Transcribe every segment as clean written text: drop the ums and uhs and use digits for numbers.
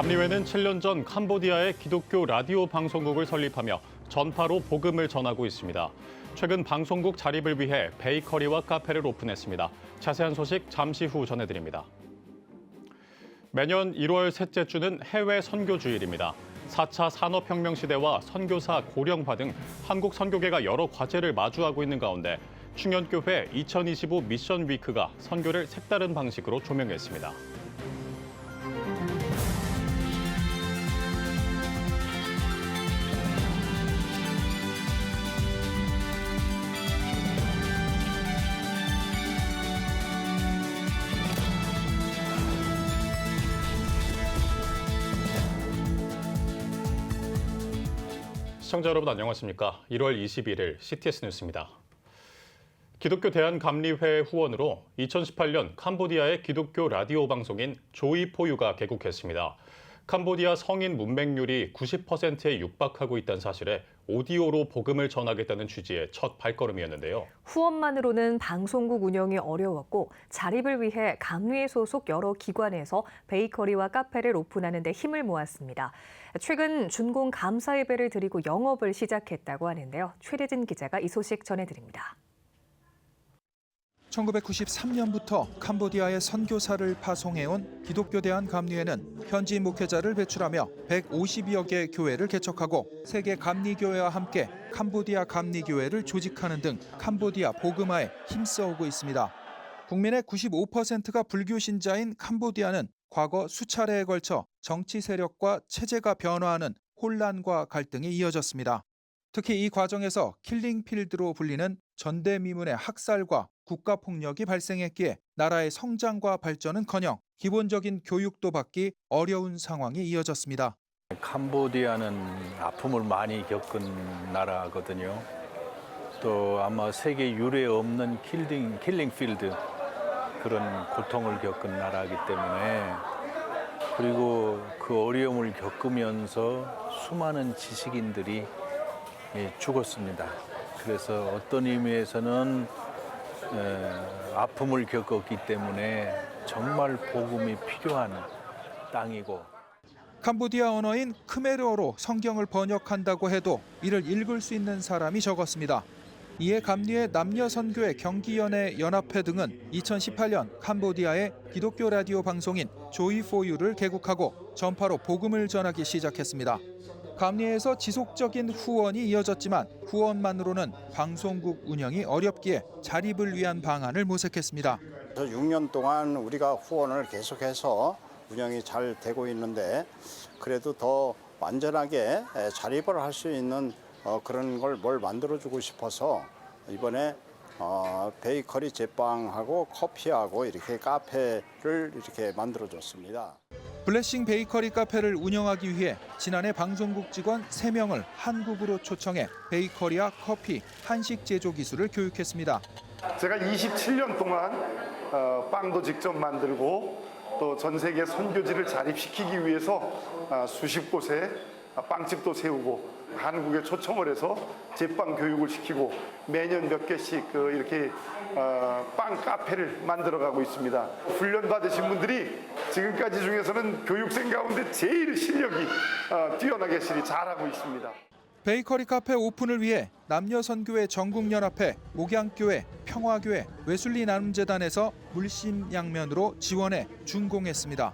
감리회는 7년 전 캄보디아의 기독교 라디오 방송국을 설립하며 전파로 복음을 전하고 있습니다. 최근 방송국 자립을 위해 베이커리와 카페를 오픈했습니다. 자세한 소식 잠시 후 전해드립니다. 매년 1월 셋째 주는 해외 선교주일입니다. 4차 산업혁명 시대와 선교사 고령화 등 한국 선교계가 여러 과제를 마주하고 있는 가운데 충현교회 2025 미션 위크가 선교를 색다른 방식으로 조명했습니다. 시청자 여러분 안녕하십니까? 1월 21일 CTS 뉴스입니다. 기독교 대한감리회 후원으로 2018년 캄보디아의 기독교 라디오 방송인 조이포유가 개국했습니다. 캄보디아 성인 문맹률이 90%에 육박하고 있다는 사실에 오디오로 복음을 전하겠다는 취지의 첫 발걸음이었는데요. 후원만으로는 방송국 운영이 어려웠고 자립을 위해 감리회 소속 여러 기관에서 베이커리와 카페를 오픈하는 데 힘을 모았습니다. 최근 준공 감사 예배를 드리고 영업을 시작했다고 하는데요. 최대진 기자가 이 소식 전해드립니다. 1993년부터 캄보디아에 선교사를 파송해온 기독교 대한감리회는 현지 목회자를 배출하며 150여 개 교회를 개척하고 세계 감리교회와 함께 캄보디아 감리교회를 조직하는 등 캄보디아 복음화에 힘써오고 있습니다. 국민의 95%가 불교 신자인 캄보디아는 과거 수차례에 걸쳐 정치 세력과 체제가 변화하는 혼란과 갈등이 이어졌습니다. 특히 이 과정에서 킬링필드로 불리는 전대미문의 학살과 국가폭력이 발생했기에 나라의 성장과 발전은커녕 기본적인 교육도 받기 어려운 상황이 이어졌습니다. 캄보디아는 아픔을 많이 겪은 나라거든요. 또 아마 세계 유례 없는 킬링필드 그런 고통을 겪은 나라이기 때문에 그리고 그 어려움을 겪으면서 수많은 지식인들이 죽었습니다. 그래서 어떤 의미에서는 아픔을 겪었기 때문에 정말 복음이 필요한 땅이고. 캄보디아 언어인 크메르어로 성경을 번역한다고 해도 이를 읽을 수 있는 사람이 적었습니다. 이에 감리회 남녀선교회 경기연회 연합회 등은 2018년 캄보디아의 기독교 라디오 방송인 조이포유를 개국하고 전파로 복음을 전하기 시작했습니다. 감리회에서 지속적인 후원이 이어졌지만 후원만으로는 방송국 운영이 어렵기에 자립을 위한 방안을 모색했습니다. 6년 동안 우리가 후원을 계속해서 운영이 잘 되고 있는데 그래도 더 완전하게 자립을 할 수 있는 그런 걸 뭘 만들어주고 싶어서 이번에 베이커리 제빵하고 커피하고 이렇게 카페를 이렇게 만들어줬습니다. 블레싱 베이커리 카페를 운영하기 위해 지난해 방송국 직원 3명을 한국으로 초청해 베이커리와 커피, 한식 제조 기술을 교육했습니다. 제가 27년 동안 빵도 직접 만들고 또 전 세계 선교지를 자립시키기 위해서 수십 곳에 빵집도 세우고 한국에 초청을 해서 제빵 교육을 시키고 매년 몇 개씩 이렇게 빵 카페를 만들어가고 있습니다. 훈련 받으신 분들이 지금까지 중에서는 교육생 가운데 제일 실력이 뛰어나게 잘하고 있습니다. 베이커리 카페 오픈을 위해 남녀선교회 전국연합회, 목양교회, 평화교회, 외술리 나눔재단에서 물심양면으로 지원해 준공했습니다.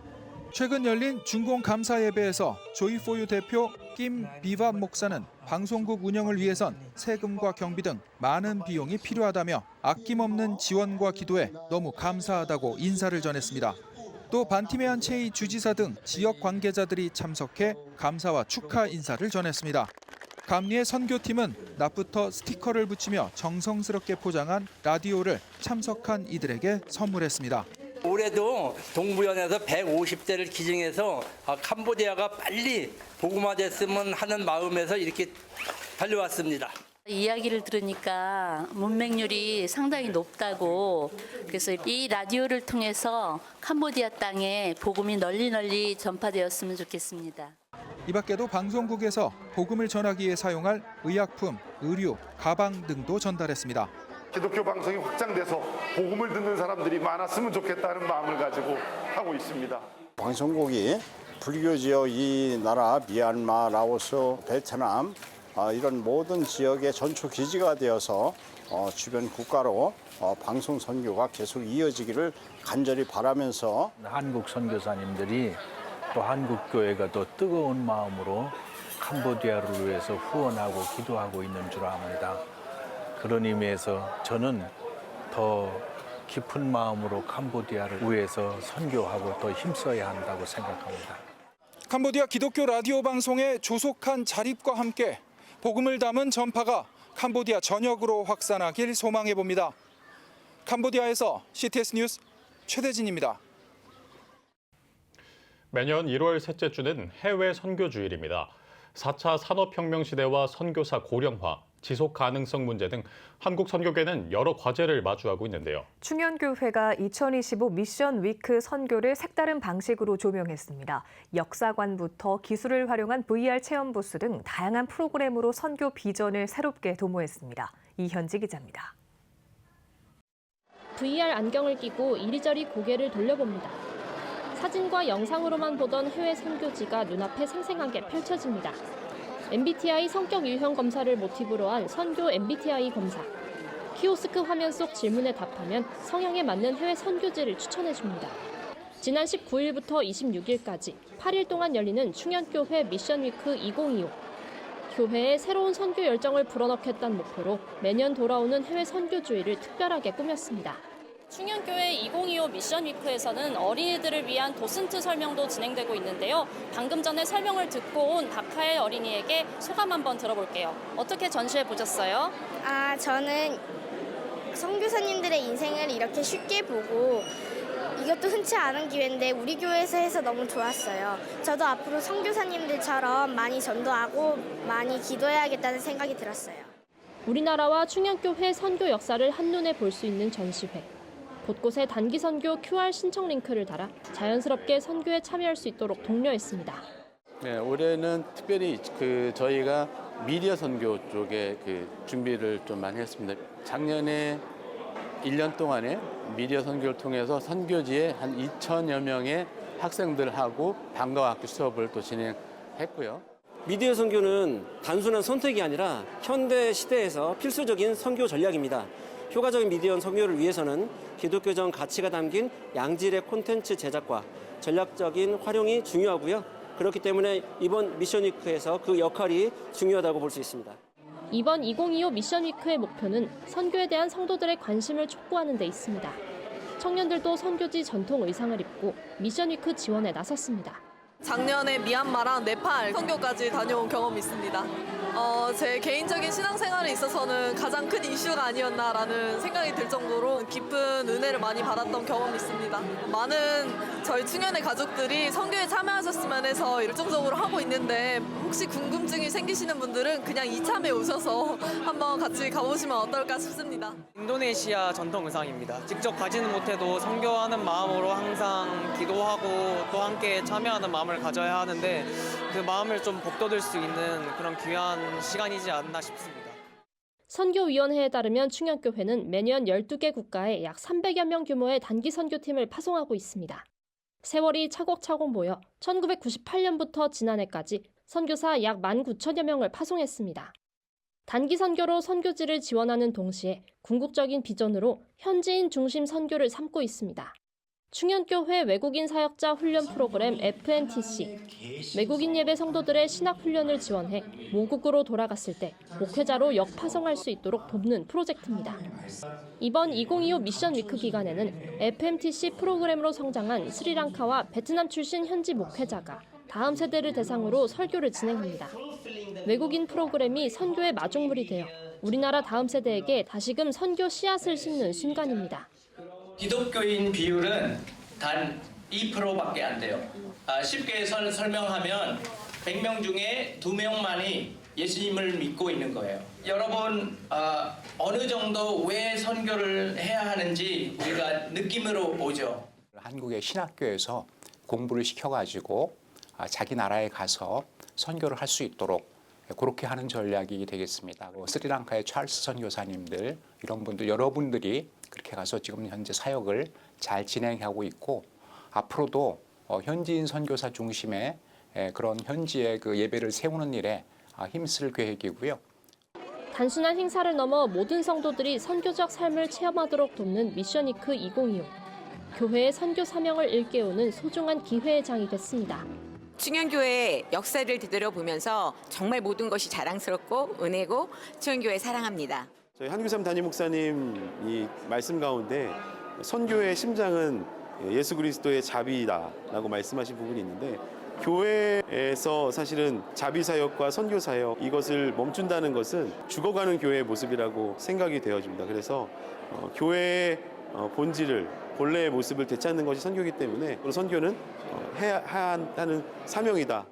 최근 열린 준공 감사 예배에서 조이포유 대표 김 비밥 목사는 방송국 운영을 위해선 세금과 경비 등 많은 비용이 필요하다며 아낌없는 지원과 기도에 너무 감사하다고 인사를 전했습니다. 또 반티메안 체이 주지사 등 지역 관계자들이 참석해 감사와 축하 인사를 전했습니다. 감리회 선교팀은 낮부터 스티커를 붙이며 정성스럽게 포장한 라디오를 참석한 이들에게 선물했습니다. 올해도 동부연에서 150대를 기증해서 캄보디아가 빨리 복음화됐으면 하는 마음에서 이렇게 달려왔습니다. 이야기를 들으니까 문맹률이 상당히 높다고, 그래서 이 라디오를 통해서 캄보디아 땅에 복음이 널리 전파되었으면 좋겠습니다. 이 밖에도 방송국에서 복음을 전하기 위해 사용할 의약품, 의류, 가방 등도 전달했습니다. 기독교 방송이 확장돼서 복음을 듣는 사람들이 많았으면 좋겠다는 마음을 가지고 하고 있습니다. 방송국이 불교 지역 이 나라 미얀마, 라오스, 베트남 이런 모든 지역의 전초 기지가 되어서 주변 국가로 방송 선교가 계속 이어지기를 간절히 바라면서 한국 선교사님들이 또 한국 교회가 더 뜨거운 마음으로 캄보디아를 위해서 후원하고 기도하고 있는 줄 압니다. 그런 의미에서 저는 더 깊은 마음으로 캄보디아를 위해서 선교하고 더 힘써야 한다고 생각합니다. 캄보디아 기독교 라디오 방송의 조속한 자립과 함께 복음을 담은 전파가 캄보디아 전역으로 확산하길 소망해 봅니다. 캄보디아에서 CTS 뉴스 최대진입니다. 매년 1월 셋째 주는 해외 선교 주일입니다. 4차 산업혁명 시대와 선교사 고령화, 지속 가능성 문제 등 한국 선교계는 여러 과제를 마주하고 있는데요. 충현교회가 2025 미션 위크 선교를 색다른 방식으로 조명했습니다. 역사관부터 기술을 활용한 VR 체험 부스 등 다양한 프로그램으로 선교 비전을 새롭게 도모했습니다. 이현지 기자입니다. VR 안경을 끼고 이리저리 고개를 돌려봅니다. 사진과 영상으로만 보던 해외 선교지가 눈앞에 생생하게 펼쳐집니다. MBTI 성격 유형 검사를 모티브로 한 선교 MBTI 검사. 키오스크 화면 속 질문에 답하면 성향에 맞는 해외 선교지를 추천해줍니다. 지난 19일부터 26일까지 8일 동안 열리는 충현교회 미션위크 2025. 교회에 새로운 선교 열정을 불어넣겠다는 목표로 매년 돌아오는 해외 선교주의를 특별하게 꾸몄습니다. 충현교회 2025 미션위크에서는 어린이들을 위한 도슨트 설명도 진행되고 있는데요. 방금 전에 설명을 듣고 온 박하엘 어린이에게 소감 한번 들어볼게요. 어떻게 전시해 보셨어요? 저는 선교사님들의 인생을 이렇게 쉽게 보고 이것도 흔치 않은 기회인데 우리 교회에서 해서 너무 좋았어요. 저도 앞으로 선교사님들처럼 많이 전도하고 많이 기도해야겠다는 생각이 들었어요. 우리나라와 충현교회 선교 역사를 한눈에 볼 수 있는 전시회. 곳곳에 단기 선교 QR 신청 링크를 달아 자연스럽게 선교에 참여할 수 있도록 독려했습니다. 네, 올해는 특별히 저희가 미디어 선교 쪽에 준비를 좀 많이 했습니다. 작년에 1년 동안에 미디어 선교를 통해서 선교지에 한 2,000여 명의 학생들하고 방과학교 수업을 또 진행했고요. 미디어 선교는 단순한 선택이 아니라 현대 시대에서 필수적인 선교 전략입니다. 효과적인 미디어 선교를 위해서는 기독교적 가치가 담긴 양질의 콘텐츠 제작과 전략적인 활용이 중요하고요. 그렇기 때문에 이번 미션위크에서 그 역할이 중요하다고 볼 수 있습니다. 이번 2025 미션위크의 목표는 선교에 대한 성도들의 관심을 촉구하는 데 있습니다. 청년들도 선교지 전통 의상을 입고 미션위크 지원에 나섰습니다. 작년에 미얀마랑 네팔 선교까지 다녀온 경험이 있습니다. 제 개인적인 신앙생활에 있어서는 가장 큰 이슈가 아니었나라는 생각이 들 정도로 깊은 은혜를 많이 받았던 경험이 있습니다. 많은 저희 충현의 가족들이 선교에 참여하셨으면 해서 열정적으로 하고 있는데 혹시 궁금증이 생기시는 분들은 그냥 이참에 오셔서 한번 같이 가보시면 어떨까 싶습니다. 인도네시아 전통 의상입니다. 직접 가지는 못해도 선교하는 마음으로 항상 기도하고 또 함께 참여하는 마음을 가져야 하는데 그 마음을 좀 복돋을 수 있는 그런 귀한 시간이지 않나 싶습니다. 선교위원회에 따르면 충현교회는 매년 12개 국가에 약 300여 명 규모의 단기 선교팀을 파송하고 있습니다. 세월이 차곡차곡 모여 1998년부터 지난해까지 선교사 약 19,000여 명을 파송했습니다. 단기 선교로 선교지를 지원하는 동시에 궁극적인 비전으로 현지인 중심 선교를 삼고 있습니다. 충현교회 외국인 사역자 훈련 프로그램 FNTC, 외국인 예배 성도들의 신학 훈련을 지원해 모국으로 돌아갔을 때 목회자로 역파송할 수 있도록 돕는 프로젝트입니다. 이번 2025 미션 위크 기간에는 FMTC 프로그램으로 성장한 스리랑카와 베트남 출신 현지 목회자가 다음 세대를 대상으로 설교를 진행합니다. 외국인 프로그램이 선교의 마중물이 되어 우리나라 다음 세대에게 다시금 선교 씨앗을 심는 순간입니다. 기독교인 비율은 단 2%밖에 안 돼요. 쉽게 설명하면 100명 중에 2명만이 예수님을 믿고 있는 거예요. 여러분 어느 정도 왜 선교를 해야 하는지 우리가 느낌으로 오죠. 한국의 신학교에서 공부를 시켜가지고 자기 나라에 가서 선교를 할 수 있도록 그렇게 하는 전략이 되겠습니다. 스리랑카의 찰스 선교사님들 이런 분들 여러분들이 그렇게 가서 지금 현재 사역을 잘 진행하고 있고 앞으로도 현지인 선교사 중심의 그런 현지의 그 예배를 세우는 일에 힘쓸 계획이고요. 단순한 행사를 넘어 모든 성도들이 선교적 삶을 체험하도록 돕는 미션위크 2025. 교회의 선교 사명을 일깨우는 소중한 기회의 장이 됐습니다. 충현교회의 역사를 되돌아보면서 정말 모든 것이 자랑스럽고 은혜고 충현교회 사랑합니다. 저희 한규삼 담임 목사님이 말씀 가운데 선교의 심장은 예수 그리스도의 자비다라고 말씀하신 부분이 있는데 교회에서 사실은 자비 사역과 선교 사역 이것을 멈춘다는 것은 죽어가는 교회의 모습이라고 생각이 되어집니다. 그래서 교회의 본질을 본래의 모습을 되찾는 것이 선교이기 때문에 선교는 해야 하는 사명이다.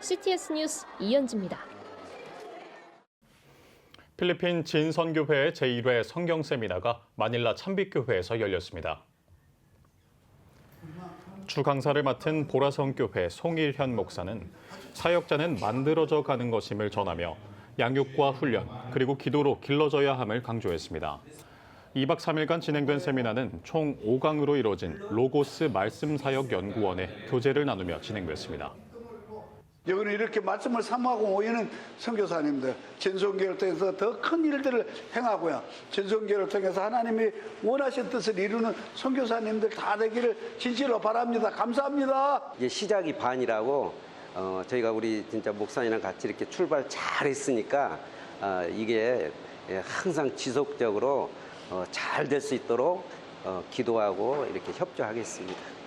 CTS 뉴스 이현지입니다. 필리핀 진선교회 제1회 성경 세미나가 마닐라 참빛교회에서 열렸습니다. 주 강사를 맡은 보라성교회 송일현 목사는 사역자는 만들어져 가는 것임을 전하며 양육과 훈련 그리고 기도로 길러져야 함을 강조했습니다. 2박 3일간 진행된 세미나는 총 5강으로 이루어진 로고스 말씀사역연구원의 교재를 나누며 진행됐습니다. 여기는 이렇게 말씀을 사모하고 모이는 선교사님들, 전성교를 통해서 더 큰 일들을 행하고요. 전성교를 통해서 하나님이 원하신 뜻을 이루는 선교사님들 다 되기를 진실로 바랍니다. 감사합니다. 이게 시작이 반이라고 저희가 우리 진짜 목사님이랑 같이 이렇게 출발 잘 했으니까 이게 항상 지속적으로 잘 될 수 있도록 기도하고 이렇게 협조하겠습니다.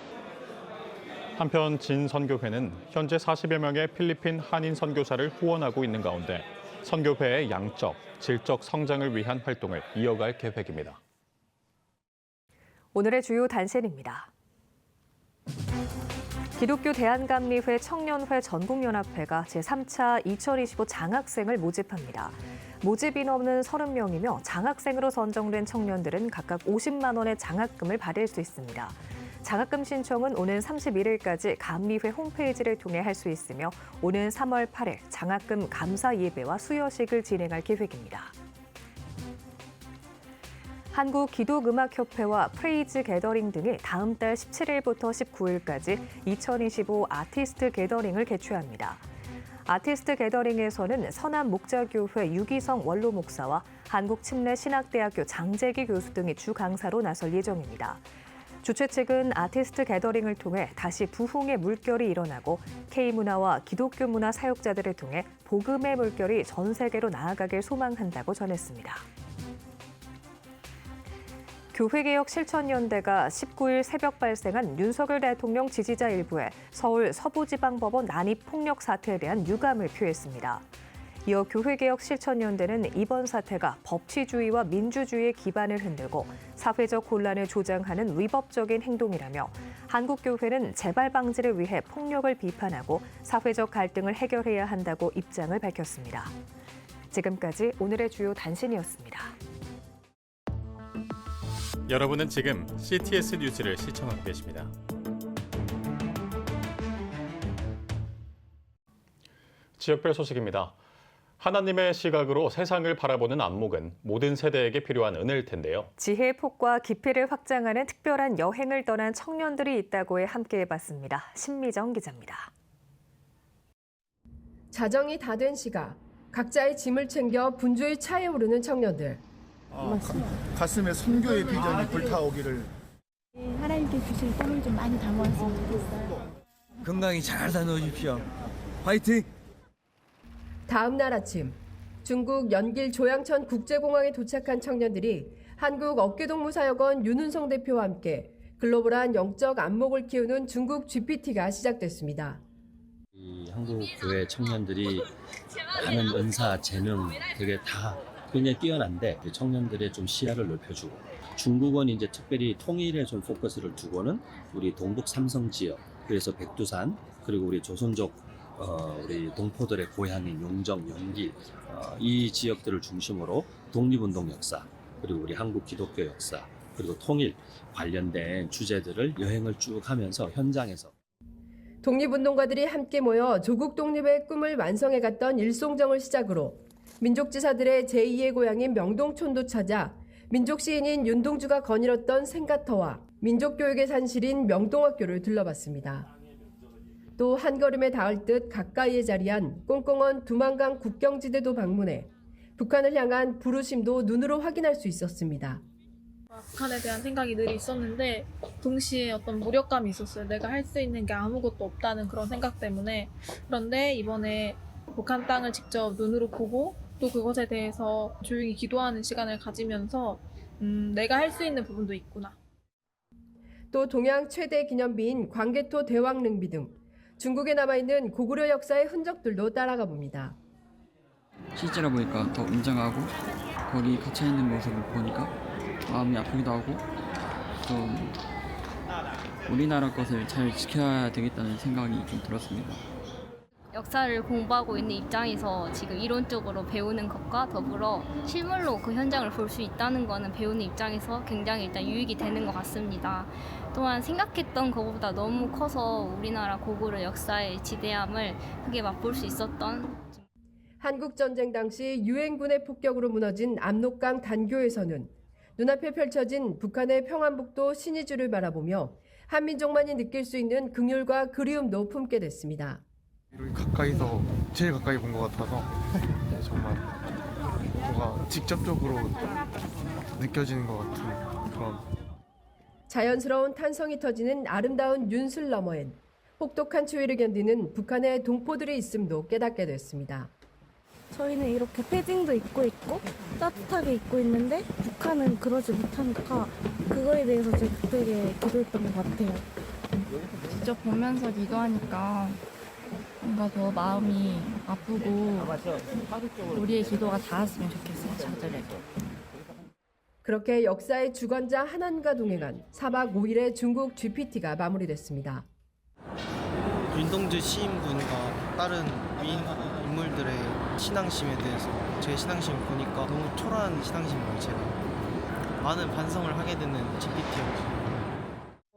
한편 진선교회는 현재 40여 명의 필리핀 한인 선교사를 후원하고 있는 가운데 선교회의 양적, 질적 성장을 위한 활동을 이어갈 계획입니다. 오늘의 주요 단신입니다. 기독교 대한감리회 청년회 전국연합회가 제3차 2025 장학생을 모집합니다. 모집 인원은 30명이며 장학생으로 선정된 청년들은 각각 50만 원의 장학금을 받을 수 있습니다. 장학금 신청은 오는 31일까지 감리회 홈페이지를 통해 할 수 있으며 오는 3월 8일 장학금 감사 예배와 수여식을 진행할 계획입니다. 한국기독음악협회와 프레이즈 게더링 등이 다음 달 17일부터 19일까지 2025 아티스트 게더링을 개최합니다. 아티스트 게더링에서는 서남목자교회 유기성 원로 목사와 한국침례신학대학교 장재기 교수 등이 주 강사로 나설 예정입니다. 주최 측은 아티스트 게더링을 통해 다시 부흥의 물결이 일어나고 K문화와 기독교 문화 사역자들을 통해 복음의 물결이 전 세계로 나아가길 소망한다고 전했습니다. 교회개혁 실천연대가 19일 새벽 발생한 윤석열 대통령 지지자 일부의 서울 서부지방법원 난입 폭력 사태에 대한 유감을 표했습니다. 이어 교회개혁 실천연대는 이번 사태가 법치주의와 민주주의의 기반을 흔들고 사회적 혼란을 조장하는 위법적인 행동이라며 한국교회는 재발 방지를 위해 폭력을 비판하고 사회적 갈등을 해결해야 한다고 입장을 밝혔습니다. 지금까지 오늘의 주요 단신이었습니다. 여러분은 지금 CTS 뉴스를 시청하고 계십니다. 지역별 소식입니다. 하나님의 시각으로 세상을 바라보는 안목은 모든 세대에게 필요한 은혜일 텐데요. 지혜의 폭과 깊이를 확장하는 특별한 여행을 떠난 청년들이 있다고 해 함께해봤습니다. 신미정 기자입니다. 자정이 다 된 시각, 각자의 짐을 챙겨 분주히 차에 오르는 청년들. 가슴에 선교의 비전이 불타오기를. 하나님께 주실 꿈을 좀 많이 담아왔으면 좋겠어요. 건강히 잘 다녀오십시오. 화이팅! 다음 날 아침, 중국 연길 조양천 국제공항에 도착한 청년들이 한국 어깨동무사역원 윤은성 대표와 함께 글로벌한 영적 안목을 키우는 중국 GPT가 시작됐습니다. 이 한국 교회 청년들이 많은 은사, 재능 되게 다 굉장히 뛰어난데 청년들의 좀 시야를 넓혀주고 중국은 이제 특별히 통일에 좀 포커스를 두고는 우리 동북 삼성 지역, 그래서 백두산 그리고 우리 조선족 우리 동포들의 고향인 용정, 연길 이 지역들을 중심으로 독립운동 역사 그리고 우리 한국 기독교 역사 그리고 통일 관련된 주제들을 여행을 쭉 하면서 현장에서 독립운동가들이 함께 모여 조국 독립의 꿈을 완성해갔던 일송정을 시작으로 민족지사들의 제2의 고향인 명동촌도 찾아 민족시인인 윤동주가 거닐었던 생가터와 민족교육의 산실인 명동학교를 둘러봤습니다. 또 한걸음에 닿을 듯 가까이에 자리한 꽁꽁언 두만강 국경지대도 방문해 북한을 향한 부르심도 눈으로 확인할 수 있었습니다. 북한에 대한 생각이 늘 있었는데 동시에 어떤 무력감이 있었어요. 내가 할 수 있는 게 아무것도 없다는 그런 생각 때문에. 그런데 이번에 북한 땅을 직접 눈으로 보고 또 그것에 대해서 조용히 기도하는 시간을 가지면서 내가 할 수 있는 부분도 있구나. 또 동양 최대 기념비인 광개토 대왕릉비 등 중국에 남아있는 고구려 역사의 흔적들도 따라가 봅니다. 실제로 보니까 더 웅장하고 거기 갇혀있는 모습을 보니까 마음이 아프기도 하고 좀 우리나라 것을 잘 지켜야 되겠다는 생각이 좀 들었습니다. 역사를 공부하고 있는 입장에서 지금 이론적으로 배우는 것과 더불어 실물로 그 현장을 볼 수 있다는 것은 배우는 입장에서 굉장히 일단 유익이 되는 것 같습니다. 또한 생각했던 것보다 너무 커서 우리나라 고구려 역사의 지대함을 크게 맛볼 수 있었던. 한국전쟁 당시 유엔군의 폭격으로 무너진 압록강 단교에서는 눈앞에 펼쳐진 북한의 평안북도 신의주를 바라보며 한민족만이 느낄 수 있는 긍휼과 그리움도 품게 됐습니다. 가까이서 제일 가까이 본 것 같아서 정말 뭔가 직접적으로 느껴지는 것 같은 그런. 자연스러운 탄성이 터지는 아름다운 윤술 너머엔 혹독한 추위를 견디는 북한의 동포들이 있음도 깨닫게 됐습니다. 저희는 이렇게 패딩도 입고 있고 따뜻하게 입고 있는데 북한은 그러지 못하니까 그거에 대해서 제가 되게 기도했던 것 같아요. 직접 보면서 기도하니까 뭔가 더 마음이 아프고 우리의 기도가 닿았으면 좋겠어요, 저들에게. 그렇게 역사의 주관자 한안과 동행한 4박 5일의 중국 GPT가 마무리됐습니다. 윤동주 시인분과 다른 위인 인물들의 신앙심에 대해서 제 신앙심을 보니까 너무 초라한 신앙심을 제가 많은 반성을 하게 되는 GPT였죠.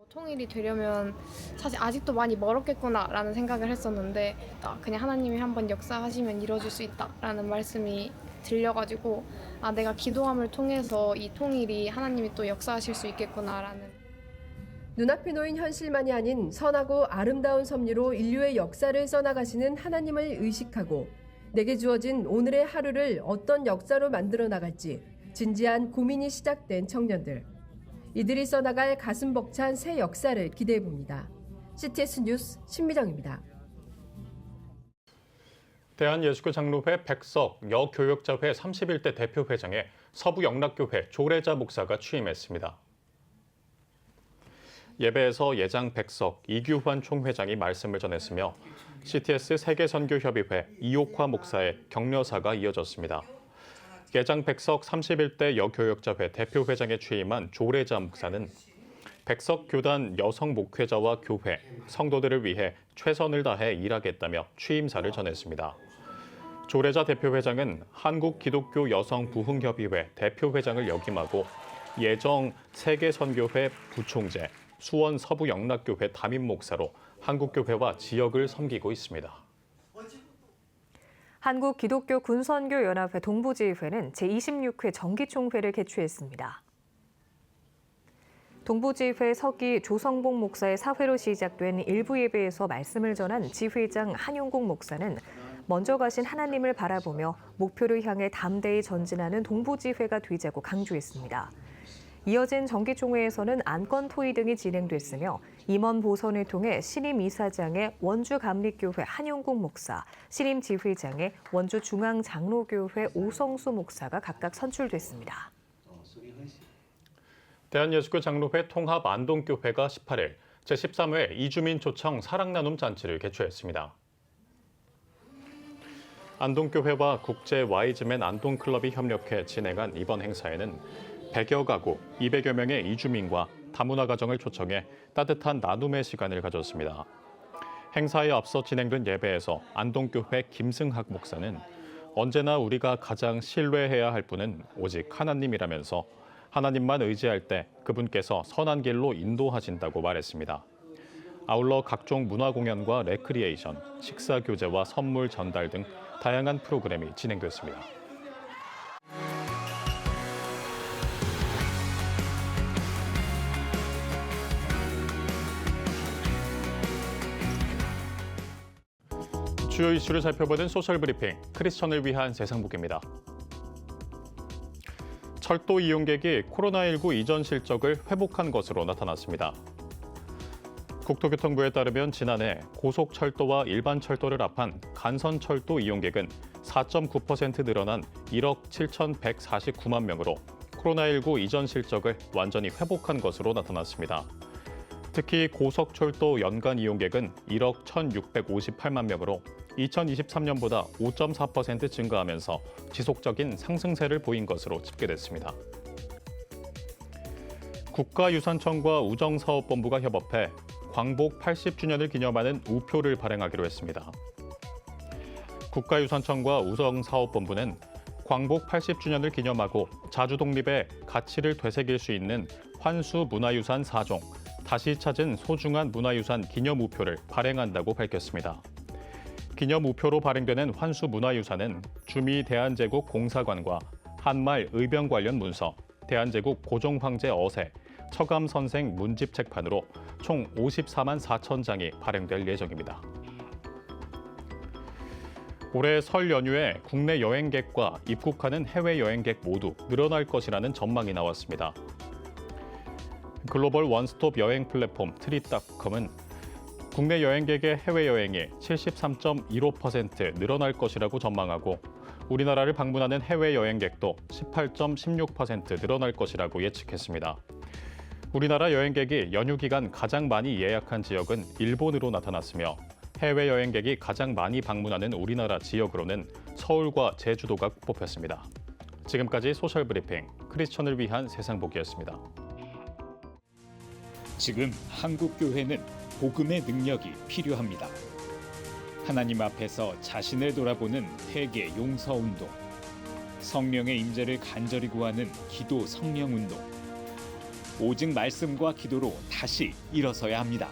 통일이 되려면 사실 아직도 많이 멀었겠구나라는 생각을 했었는데 그냥 하나님이 한번 역사하시면 이루어질 수 있다라는 말씀이 들려가지고 내가 기도함을 통해서 이 통일이 하나님이 또 역사하실 수 있겠구나라는. 눈앞에 놓인 현실만이 아닌 선하고 아름다운 섭리로 인류의 역사를 써나가시는 하나님을 의식하고 내게 주어진 오늘의 하루를 어떤 역사로 만들어 나갈지 진지한 고민이 시작된 청년들. 이들이 써나갈 가슴 벅찬 새 역사를 기대해 봅니다. CTS 뉴스 신미정입니다. 대한예수교 장로회 백석 여교역자회 31대 대표회장에 서부영락교회 조례자 목사가 취임했습니다. 예배에서 예장 백석 이규환 총회장이 말씀을 전했으며 CTS 세계선교협의회 이옥화 목사의 격려사가 이어졌습니다. 예장 백석 31대 여교역자회 대표회장에 취임한 조례자 목사는 백석 교단 여성 목회자와 교회, 성도들을 위해 최선을 다해 일하겠다며 취임사를 전했습니다. 조례자 대표회장은 한국기독교 여성부흥협의회 대표회장을 역임하고 예정 세계선교회 부총재, 수원 서부영락교회 담임 목사로 한국교회와 지역을 섬기고 있습니다. 한국기독교군선교연합회 동부지휘회는 제26회 정기총회를 개최했습니다. 동부지휘회 서기 조성복 목사의 사회로 시작된 일부 예배에서 말씀을 전한 지휘장 한용국 목사는 먼저 가신 하나님을 바라보며 목표를 향해 담대히 전진하는 동부지휘회가 되자고 강조했습니다. 이어진 정기총회에서는 안건 토의 등이 진행됐으며 임원 보선을 통해 신임 이사장의 원주감리교회 한용국 목사, 신임 지휘장의 원주중앙장로교회 오성수 목사가 각각 선출됐습니다. 대한예수교 장로회 통합 안동교회가 18일 제13회 이주민 초청 사랑나눔 잔치를 개최했습니다. 안동교회와 국제 와이즈맨 안동클럽이 협력해 진행한 이번 행사에는 100여 가구, 200여 명의 이주민과 다문화 가정을 초청해 따뜻한 나눔의 시간을 가졌습니다. 행사에 앞서 진행된 예배에서 안동교회 김승학 목사는 언제나 우리가 가장 신뢰해야 할 분은 오직 하나님이라면서 하나님만 의지할 때 그분께서 선한 길로 인도하신다고 말했습니다. 아울러 각종 문화 공연과 레크리에이션, 식사 교제와 선물 전달 등 다양한 프로그램이 진행됐습니다. 주요 이슈를 살펴보는 소셜 브리핑, 크리스천을 위한 세상복입니다. 철도 이용객이 코로나19 이전 실적을 회복한 것으로 나타났습니다. 국토교통부에 따르면 지난해 고속철도와 일반철도를 합한 간선철도 이용객은 4.9% 늘어난 1억 7,149만 명으로 코로나19 이전 실적을 완전히 회복한 것으로 나타났습니다. 특히 고속철도 연간 이용객은 1억 1,658만 명으로 2023년보다 5.4% 증가하면서 지속적인 상승세를 보인 것으로 집계됐습니다. 국가유산청과 우정사업본부가 협업해 광복 80주년을 기념하는 우표를 발행하기로 했습니다. 국가유산청과 우정사업본부는 광복 80주년을 기념하고 자주 독립의 가치를 되새길 수 있는 환수 문화유산 4종, 다시 찾은 소중한 문화유산 기념우표를 발행한다고 밝혔습니다. 기념우표로 발행되는 환수 문화유산은 주미 대한제국 공사관과 한말 의병 관련 문서, 대한제국 고종황제 어세, 처감 선생 문집 책판으로 총 54만 4천 장이 발행될 예정입니다. 올해 설 연휴에 국내 여행객과 입국하는 해외 여행객 모두 늘어날 것이라는 전망이 나왔습니다. 글로벌 원스톱 여행 플랫폼 트립닷컴은 국내 여행객의 해외여행이 73.15% 늘어날 것이라고 전망하고 우리나라를 방문하는 해외 여행객도 18.16% 늘어날 것이라고 예측했습니다. 우리나라 여행객이 연휴 기간 가장 많이 예약한 지역은 일본으로 나타났으며 해외 여행객이 가장 많이 방문하는 우리나라 지역으로는 서울과 제주도가 뽑혔습니다. 지금까지 소셜 브리핑, 크리스천을 위한 세상복이었습니다. 지금 한국 교회는 복음의 능력이 필요합니다. 하나님 앞에서 자신을 돌아보는 회개 용서 운동, 성령의 임재를 간절히 구하는 기도 성령 운동, 오직 말씀과 기도로 다시 일어서야 합니다.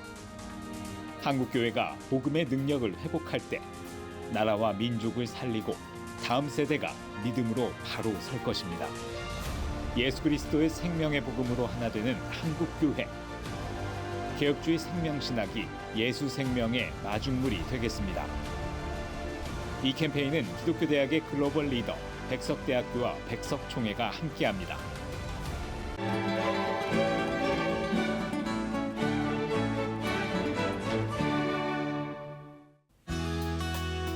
한국 교회가 복음의 능력을 회복할 때 나라와 민족을 살리고 다음 세대가 믿음으로 바로 설 것입니다. 예수 그리스도의 생명의 복음으로 하나 되는 한국 교회. 개혁주의 생명신학이 예수 생명의 마중물이 되겠습니다. 이 캠페인은 기독교대학의 글로벌 리더 백석대학교와 백석총회가 함께합니다.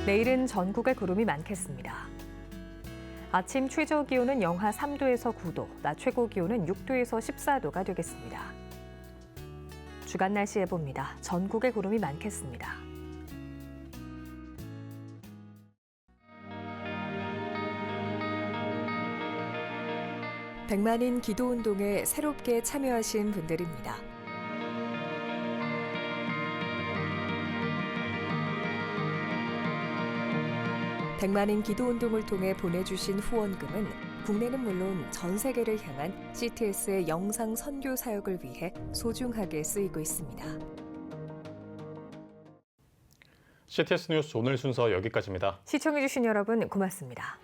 내일은 전국에 구름이 많겠습니다. 아침 최저 기온은 영하 3도에서 9도, 낮 최고 기온은 6도에서 14도가 되겠습니다. 주간 날씨 예보입니다. 전국에 구름이 많겠습니다. 백만인 기도운동에 새롭게 참여하신 분들입니다. 백만인 기도운동을 통해 보내주신 후원금은 국내는 물론 전 세계를 향한 CTS의 영상 선교 사역을 위해 소중하게 쓰이고 있습니다. CTS 뉴스 오늘 순서 여기까지입니다. 시청해주신 여러분 고맙습니다.